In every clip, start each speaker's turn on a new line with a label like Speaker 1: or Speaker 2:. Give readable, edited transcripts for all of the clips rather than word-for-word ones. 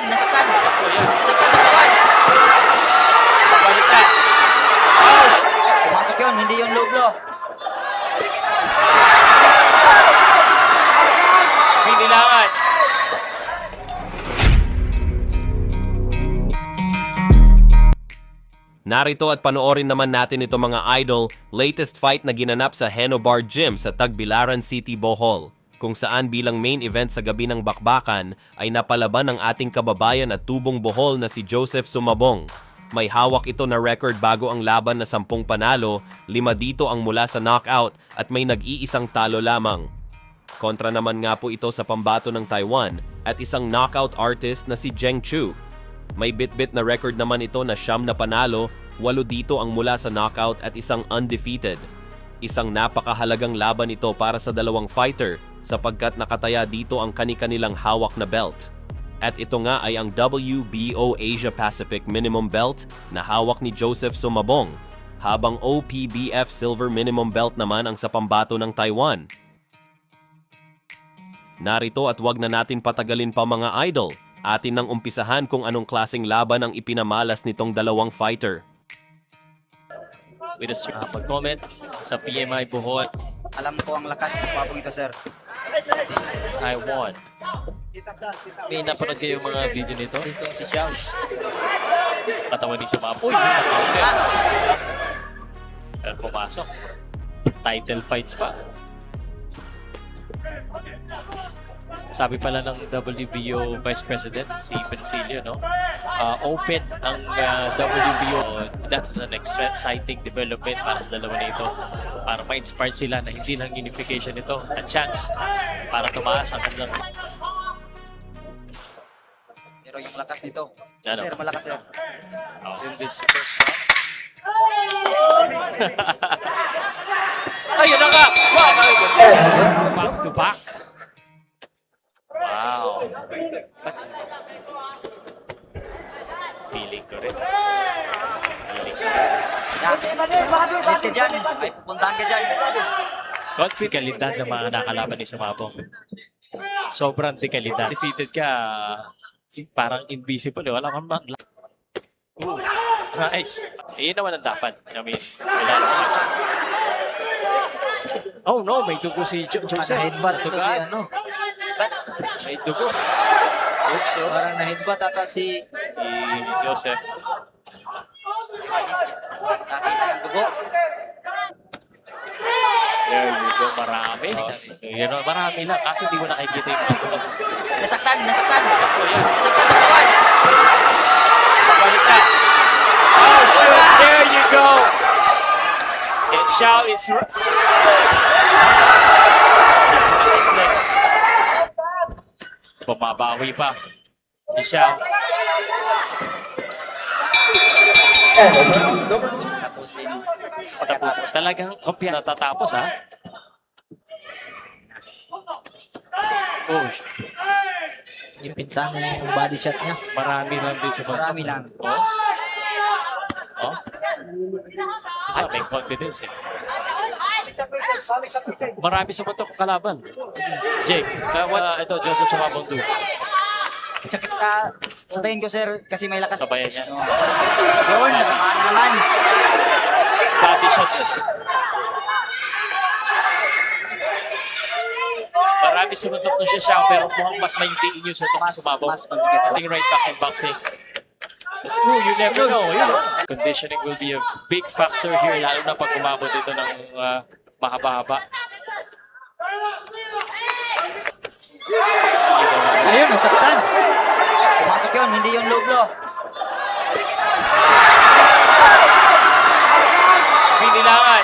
Speaker 1: Nasaktan! Nasaktan sa katawan!
Speaker 2: Pabalik ka. Ouch!
Speaker 1: Pumasok yun, hindi yung low blow.
Speaker 2: Binilangan.
Speaker 3: Narito at panoorin naman natin ito mga idol, latest fight na ginanap sa Henobar Gym sa Tagbilaran City, Bohol, kung saan bilang main event sa gabi ng bakbakan ay napalaban ng ating kababayan at tubong Bohol na si Joseph Sumabong. May hawak ito na record bago ang laban na 10 panalo, 5 dito ang mula sa knockout at may nag-iisang talo lamang. Kontra naman nga po ito sa pambato ng Taiwan at isang knockout artist na si Zheng Chu. May bit-bit na record naman ito na 9 na panalo, 8 dito ang mula sa knockout at isang undefeated. Isang napakahalagang laban ito para sa dalawang fighter sapagkat nakataya dito ang kani-kanilang hawak na belt. At ito nga ay ang WBO Asia Pacific Minimum Belt na hawak ni Joseph Sumabong, habang OPBF Silver Minimum Belt naman ang sa pambato ng Taiwan. Narito at wag na natin patagalin pa mga idol, atin nang umpisahan kung anong klaseng laban ang ipinamalas nitong dalawang fighter.
Speaker 2: With a pag-comment sa PMI Bohol,
Speaker 1: Alam ko ang lakas ng Sumabong ito, sir.
Speaker 2: Taiwan. May napanood kayo yung mga video nito?
Speaker 1: Si Xiao.
Speaker 2: Katawan ni Sumabong. Uy, nakakounter. Pero pumasok. Title fights pa. Sabi pala ng WBO Vice President, si Pencilio, no? Open ang WBO. That is an exciting development para sa dalawa na ito. Para ma-inspire sila na hindi lang unification ito, a chance para tumaas ang kanilang.
Speaker 1: Pero yung lakas nito,
Speaker 2: Ano?
Speaker 1: sir, malakas, sir.
Speaker 2: In this first round. Ayun na nga! Wow! Back to back. Wow. Feeling ko rin.
Speaker 1: Alis ka dyan. Ay, pupuntahan ka dyan.
Speaker 2: Confident kalidad ng mga nakalaban ni Sumabong. Sobrang kalidad. Defeated ka, parang invisible. Wala kang Ooh, nice. Iyon naman ang dapat. I mean, kailangan ng matches. Oh no, may dugo si Joseph.
Speaker 4: Na-headbutt ito si ano.
Speaker 2: May dugo. Oops, oops.
Speaker 4: Parang na-headbutt ata si
Speaker 2: Si Joseph.
Speaker 1: Nakita yung dugo.
Speaker 2: There you go, marami. You know, marami lang. Kaso di mo nakikita yung mga sulat.
Speaker 1: Nasaktan! Nasaktan! Nasaktan sa katawan!
Speaker 2: Pabalik ka. Oh, shoot. There you go. And Xiao is... That's a nice leg. Bumabawi pa. Si Xiao.
Speaker 1: Tapusin.
Speaker 2: Tapos talagang kopya natatapos, ha? Oh,
Speaker 4: ipinsan niya yung body shot niya.
Speaker 2: marami lang din sa mga.
Speaker 1: Marami lang.
Speaker 2: Oh? Oh? Ay, may confidence eh. Marami sa mga kalaban. Jake, ito, Joseph Sumabong do.
Speaker 1: Sa tingin ko, sir, kasi may lakas.
Speaker 2: Sabayan niya.
Speaker 1: Yun, natamaan naman.
Speaker 2: Body shot yun. Marami sumuntok na siya, pero mukhang mas maintain yung suntok na Sumabong.
Speaker 1: Mas mabigat.
Speaker 2: I think right back in boxing. Ooh, you never know. You know. Conditioning will be a big factor here, lalo na pag umabot ito ng mahaba-haba.
Speaker 4: Ayun, nasaktan.
Speaker 1: Pumasok yun, hindi yung low blow.
Speaker 2: Binilangan.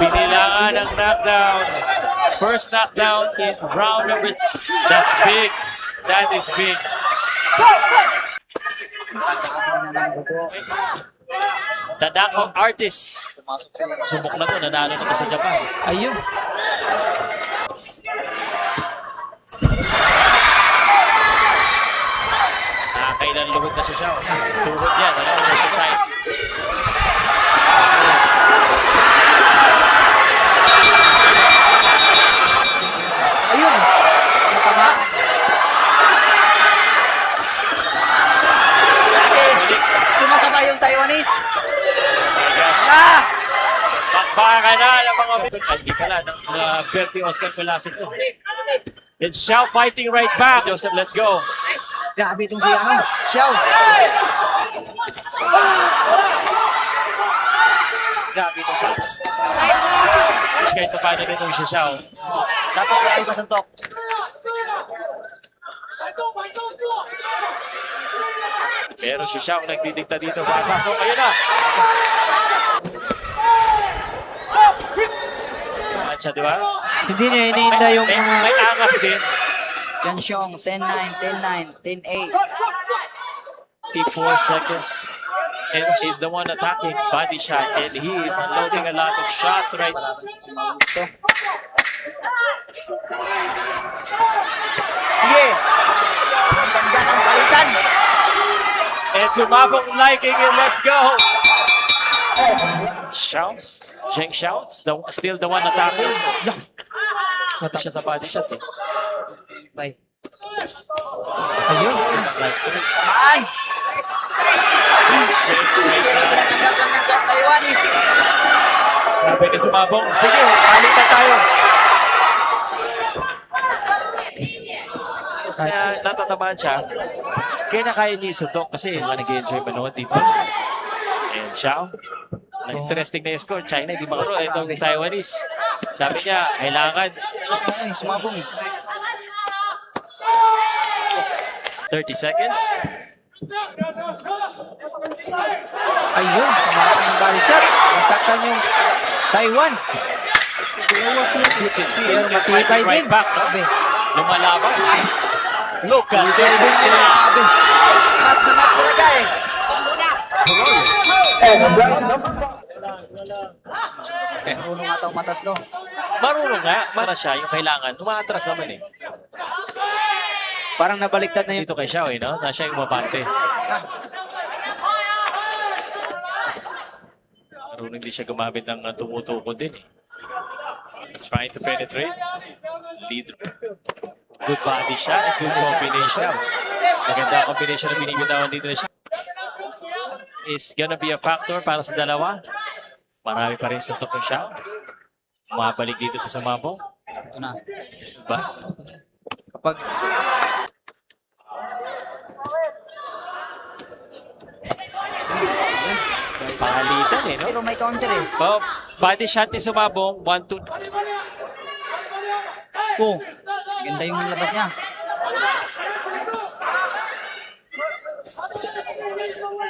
Speaker 2: Binilangan ang knockdown. First knockdown in round number 3. That's big. That is big. Tadako artist.
Speaker 1: Pumasok sa
Speaker 2: Subok na to, nanalo na to sa Japan.
Speaker 4: Ayun.
Speaker 2: Nakakailan luhod na siya. Tuhod yan, ano? Sa side.
Speaker 4: Ayun. Natama.
Speaker 2: Hindi pala, ng Bertie Oscar Velasquez. It's Xiao fighting right back. Joseph, let's go.
Speaker 1: Grabe itong si ano. Xiao. Grabe itong Xiao.
Speaker 2: Kahit pa paano rin itong si Xiao.
Speaker 1: Tapos marami pa santok.
Speaker 2: Pero si Xiao nagdidikta dito. So, ayun na. Siya, di ba?
Speaker 4: Hindi niya iniinda yung
Speaker 2: May
Speaker 4: mga...
Speaker 2: angas din.
Speaker 1: Jan Xiong, 10-9, 10-9, 10-8.
Speaker 2: 54 seconds. And she's the one attacking body shot. And he is unloading a lot of shots right now.
Speaker 1: Sige. Ang ganda ng balitan.
Speaker 2: And sumabong liking it. Let's go. Xiao. Zheng Xiao, still the one attacking. No. Mata siya sa body shot.
Speaker 4: Bye.
Speaker 2: Ayun. Nice to me.
Speaker 1: Ay! Tinatanggap lang ng chat Taiwanese.
Speaker 2: Sabi ni sumabong, sige, palitan tayo. Kaya natatamaan siya. Kaya na kaya niya isutok kasi nag-enjoy manood dito. And Xiao, interesting na yung score. China, hindi makaro. Itong Taiwanese. Sabi niya, kailangan.
Speaker 1: Ay, sumabong eh.
Speaker 2: 30 seconds.
Speaker 4: Ayun, tumakas ng body shot. Nasaktan yung Taiwan.
Speaker 2: You can see
Speaker 4: Pero
Speaker 2: he's getting
Speaker 4: matibay
Speaker 2: right
Speaker 4: din.
Speaker 2: back. No?
Speaker 4: Grabe.
Speaker 2: Lumalaban. Look at this.
Speaker 4: Grabe.
Speaker 1: Match na match talaga eh. Marunong nga tao matas no.
Speaker 2: Marunong nga. Para siya, yung kailangan. Umaatras naman eh.
Speaker 4: Parang nabaliktad na yung...
Speaker 2: Dito kay Xiao eh, no? Na siya yung umabante. Marunong din siya gumamit ng tumutuko din eh. Trying to penetrate. Lead. Good body shot. Good combination. Maganda combination na binibitawan dito na siya. Is gonna be a factor para sa dalawa. Marami pa rin suntok ng Xiao. Umabalik dito sa sumabong.
Speaker 1: Ito na.
Speaker 2: Ba?
Speaker 4: Kapag...
Speaker 2: Pahalitan eh, no?
Speaker 1: Pero may counter eh.
Speaker 2: Oh, body shot ni sumabong. 1-2.
Speaker 1: Oh, ganda yung labas niya.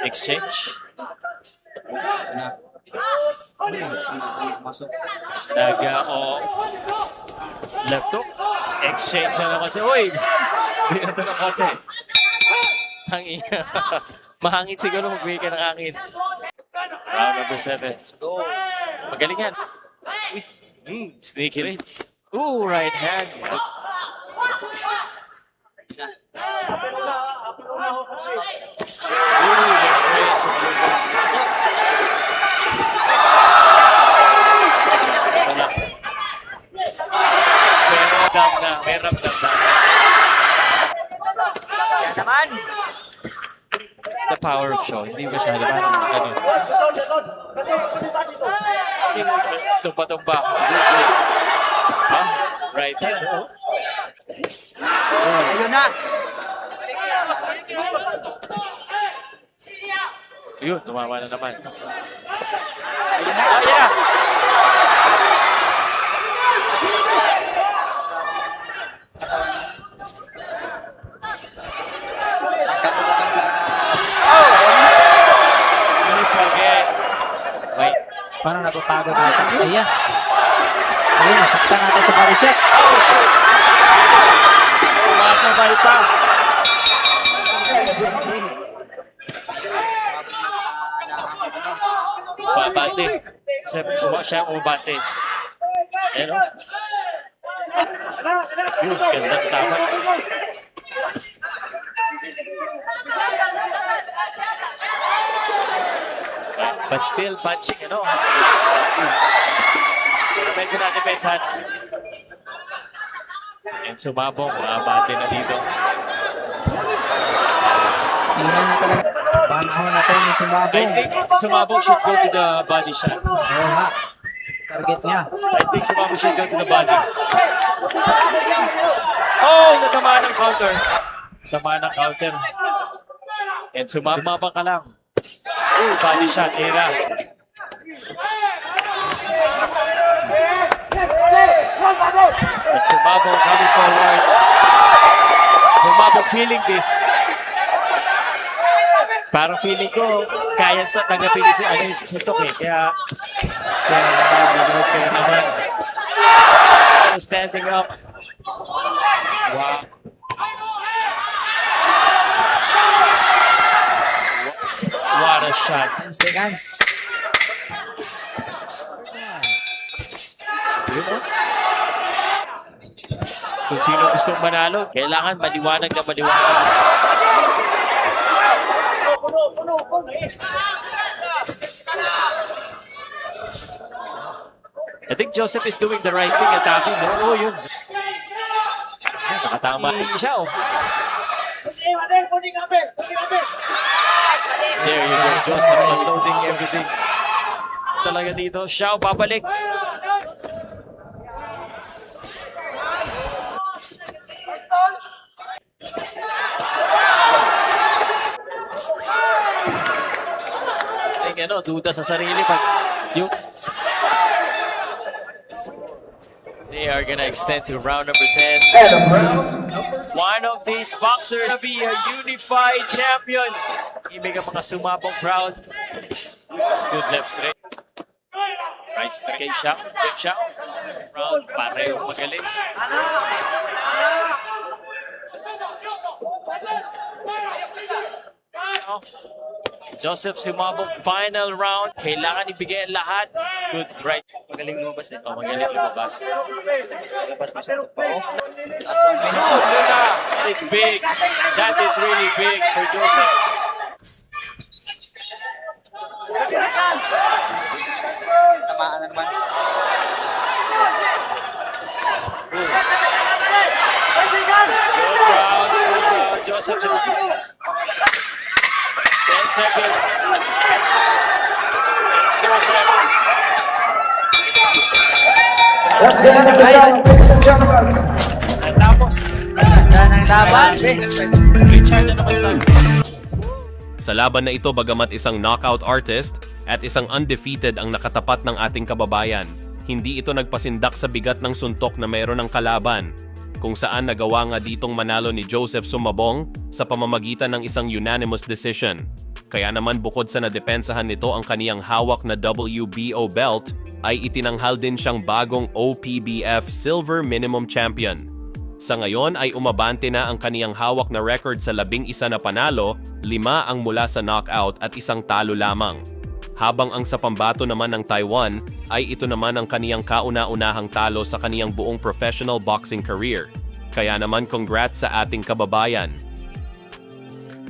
Speaker 2: Exchange.
Speaker 1: Masok.
Speaker 2: Left hook. Exchange na naman siya. Uy! Hindi na ito ng kote. Hangin. Mahangin siguro magbigay ka ng hangin. Round number 7.
Speaker 1: Go.
Speaker 2: Magaling yan. Sneaky rin. Ooh, right hand. Ooh, next range. Wala. May ramdam na.
Speaker 1: Siya naman.
Speaker 2: The power of show. Hindi masyado. Ano? Yung tumpa-tumpa. Ha? Right hand.
Speaker 1: Ayun na.
Speaker 2: Yun, tumama na naman.
Speaker 1: Ayun na.
Speaker 2: Oh, yeah!
Speaker 1: Nagkakulutan sa...
Speaker 2: Slip again. Wait.
Speaker 4: Parang napapagod natin. Ayan. Ayun, nasaktan natin sa body shot.
Speaker 2: Oh, shit! Sumasabay pa. Babate. Siya ang umabate. Ayan o. Yun, ganda sa tama. But still punching, ano? Medyo na-depensan. And sumabong, bate na dito.
Speaker 4: Tingnan na talaga. Panahon na tayo ni
Speaker 2: I
Speaker 4: Sumabong.
Speaker 2: think sumabong should go to the body shot.
Speaker 4: Oo nga. target niya.
Speaker 2: I think sumama siya doon to the body. Oh, natamaan ng counter. Tamaan ng counter. And sumama pa ka lang. Oh, body shot, Era. At Sumabong coming forward. Sumabong feeling this. Parang feeling ko, kaya sa tanggapin yung suntok eh. Kaya naman. Standing up. Wow. What a shot.
Speaker 4: 10 seconds.
Speaker 2: Kung sino gustong manalo, kailangan maliwanag na maliwanag. I think Joseph is doing the right thing, attacking. Oo, yun. Nakatama siya, oh. There you go, Joseph, unloading everything. Talaga dito, Xiao, babalik. Duda sa sarili pag yung they are gonna extend to round number 10. One of these boxers will be a unified champion. Ibig ang mga sumabong crowd. Good left straight. Right straight. Kay Xiao. Kay Xiao. Round pareho magaling. Joseph sumabog final round. Kailangan ibigay ang lahat. Good right.
Speaker 1: Magaling lumabas eh.
Speaker 2: Oh, magaling lumabas.
Speaker 1: Lumabas pa sa pa oh.
Speaker 2: Oh, Luna. That is big. That is really big for Joseph.
Speaker 1: Tamaan na naman.
Speaker 2: Good round. Good round. Joseph. 10 seconds. Joseph.
Speaker 5: That's the end of the round, ladies and gentlemen.
Speaker 2: Natapos.
Speaker 1: Yan ang laban.
Speaker 2: Richard na naman sa
Speaker 3: Sa laban na ito, bagamat isang knockout artist at isang undefeated ang nakatapat ng ating kababayan, hindi ito nagpasindak sa bigat ng suntok na mayroon ng kalaban, kung saan nagawa nga ditong manalo ni Joseph Sumabong sa pamamagitan ng isang unanimous decision. Kaya naman bukod sa nadepensahan nito ang kaniyang hawak na WBO belt, ay itinanghal din siyang bagong OPBF Silver Minimum Champion. Sa ngayon ay umabante na ang kaniyang hawak na record sa 11 na panalo, 5 ang mula sa knockout at 1 talo lamang. Habang ang sa pambato naman ng Taiwan ay ito naman ang kaniyang kauna-unahang talo sa kaniyang buong professional boxing career. Kaya naman congrats sa ating kababayan.